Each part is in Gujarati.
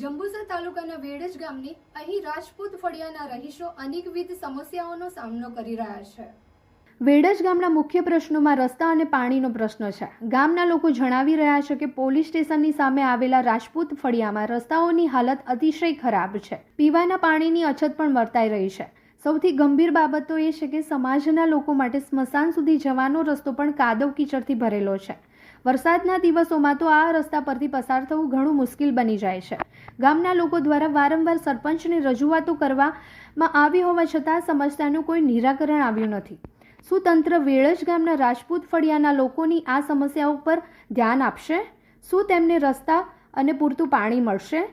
જંબુસર તાલુકાના વેડજ ગામની અહીં રાજપૂત ફળિયાના રહીશો અનેકવિધ સમસ્યાઓનો સામનો કરી રહ્યા છે। વેડજ ગામના મુખ્ય પ્રશ્નોમાં રસ્તા અને પાણીનો પ્રશ્ન છે। ગામના લોકો જણાવી રહ્યા છે કે પોલીસ સ્ટેશનની સામે આવેલા રાજપૂત ફળિયામાં રસ્તાઓની હાલત અતિશય ખરાબ છે। પીવાના પાણીની અછત પણ વર્તાઈ રહી છે। સૌથી ગંભીર બાબત તો એ છે કે સમાજના લોકો માટે સ્મશાન સુધી જવાનો રસ્તો પણ કાદવ કીચડથી ભરેલો છે। વરસાદના દિવસોમાં તો આ રસ્તા પરથી પસાર થવું ઘણું મુશ્કેલ બની જાય છે। ગામના લોકો દ્વારા વારંવાર સરપંચને રજૂઆતો કરવામાં આવી હોવા છતાં સમસ્યાનું કોઈ નિરાકરણ આવ્યું નથી। શું તંત્ર વેડજ ગામના રાજપૂત ફળિયાના લોકોની આ સમસ્યાઓ પર ધ્યાન આપશે? શું તેમને રસ્તા અને પૂરતું પાણી મળશે?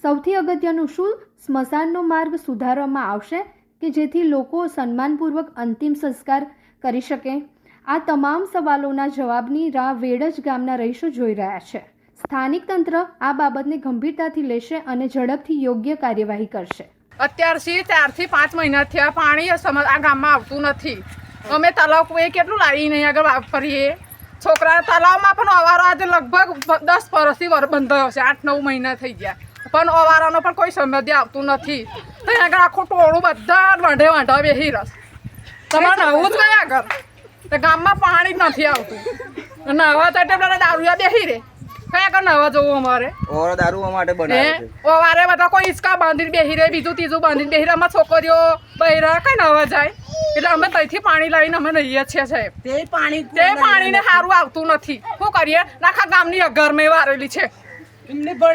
સૌથી અગત્યનું, શું સ્મશાનનો માર્ગ સુધારવામાં આવશે કે જેથી લોકો સન્માનપૂર્વક અંતિમ સંસ્કાર કરી શકે? આ તમામ સવાલોના જવાબની રાહ વેડજ ગામના રહીશો જોઈ રહ્યા છે। સ્થાનિક તંત્ર આ બાબતને ગંભીરતાથી લેશે અને ઝડપથી યોગ્ય કાર્યવાહી કરશે। અત્યારથી 4 થી 5 મહિના થયા પાણી આ ગામમાં આવતું નથી। અમે તલાવ કોઈ કેટલું લાવી નહીં આગળ વાપરીએ। છોકરા તલાવમાં પણ અવારો આજે લગભગ 10 વર્ષથી બંધ થયો છે। 8-9 મહિના થઈ ગયા પણ અવારાનો પણ કોઈ સમૃદ્ધિ આવતું નથી। તો આગળ આખું ટોળું બધા વાંઢા બેસી રસ તમારે નવું જ કઈ આગળ તો ગામમાં પાણી જ નથી આવતું। નવા તો એટલે બધા દારૂયા બેસી રે કઈ આગળ નવા જવું અમારે દારૂ માટે બનાવે છે। ઓવારે બધા કોઈ હિંચકા બાંધીને બેસી રહે, બીજું ત્રીજું બાંધીને બેસી રહે। અમાર છોકરીઓ બહેરા કઈ નવા જાય એટલે અમે ત્યાંથી પાણી લાવીને અમે નહીએ છીએ સાહેબ। તે પાણીને સારું આવતું નથી। શું કરીએ? આખા ગામની અગર મેં વારેલી છે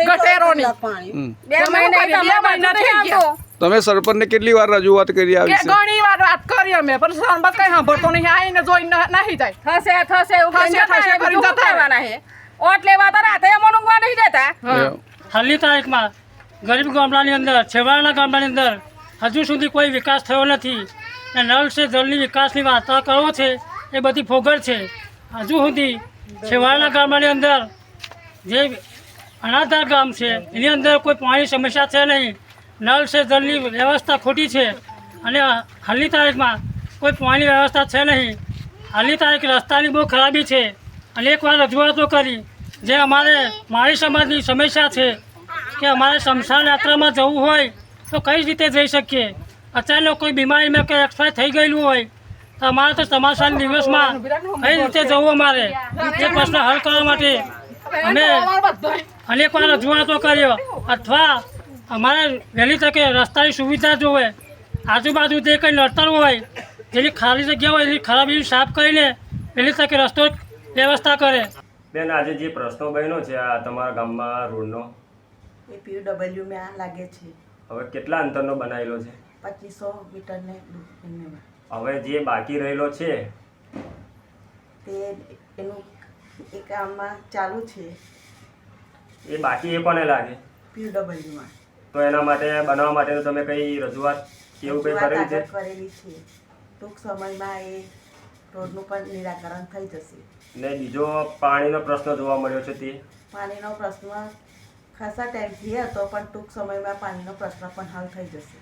ગટેરોની। 2 મહિના થઈ ગયા। તમે સરપંચને કેટલી વાર રજૂઆત કરી આવી છે? ઘણી વાર વાત કરી અમે પણ સરપંચ કઈ સાંભળતો નહીં। આવીને જોઈને નહીં જાય થશે એવું કરી જતા રહેવાના છે। ઓટ લેવા તો રાતે અમને ઊંઘવા નહીં દેતા। હાલની તારીખમાં ગરીબ ગામડાની અંદર, છેવાડાના ગામડાની અંદર હજુ સુધી કોઈ વિકાસ થયો નથી। નળ છે જળની વિકાસની વાર્તા કરો છે એ બધી ફોગટ છે। હજુ સુધી છેવાડાના ગામડાની અંદર જે અનાધાર ગામ છે એની અંદર કોઈ પાણીની સમસ્યા છે નહીં। નળ છે જળની વ્યવસ્થા ખોટી છે અને હાલની તારીખમાં કોઈ પાણીની વ્યવસ્થા છે નહીં। હાલની તારીખ રસ્તાની બહુ ખરાબી છે અને એકવાર રજૂઆતો કરી જે અમારે માળી સમાજની સમસ્યા છે કે અમારે શમશાન યાત્રામાં જવું હોય તો કઈ રીતે જઈ શકીએ? અચાનક કોઈ બીમારીમાં કંઈ એક્સપાયર થઈ ગયેલું હોય તો અમારે તો ચોમાસાના દિવસમાં કઈ રીતે જવું? અમારે એ પ્રશ્ન હલ કરવા માટે અમે અનેકવાર રજૂઆતો કર્યો અથવા અમારે વહેલી તકે રસ્તાની સુવિધા જોવે। આજુબાજુ જે કંઈ નડતર હોય, જેની ખાલી જગ્યા હોય એની ખરાબી સાફ કરીને વહેલી તકે રસ્તો વ્યવસ્થા કરે। બેન, આજે જે પ્રશ્નો બન્યો છે આ તમારા ગામમાં રોડનો, એ PW में આ લાગે છે। હવે કેટલા અંતરનો બનાવેલો છે? 2500 મીટરને હવે જે બાકી રહેલો છે તે એનું એક કામમાં ચાલુ છે। એ બાકી એ કોને લાગે? PW માં। તો એના માટે બનાવવા માટેનું તમે કઈ રજૂઆત કેવું કંઈ કરેલી છે? કરેલી છે। ટૂંક સમયમાં એ રોડનું પણ નિરાકરણ થઈ જશે। ને બીજો પાણીનો પ્રશ્ન જોવા મળ્યો છે તે? પાણીનો પ્રશ્ન ખાસા ટાઈમથી હતો પણ ટૂંક સમયમાં પાણીનો પ્રશ્ન પણ હલ થઈ જશે।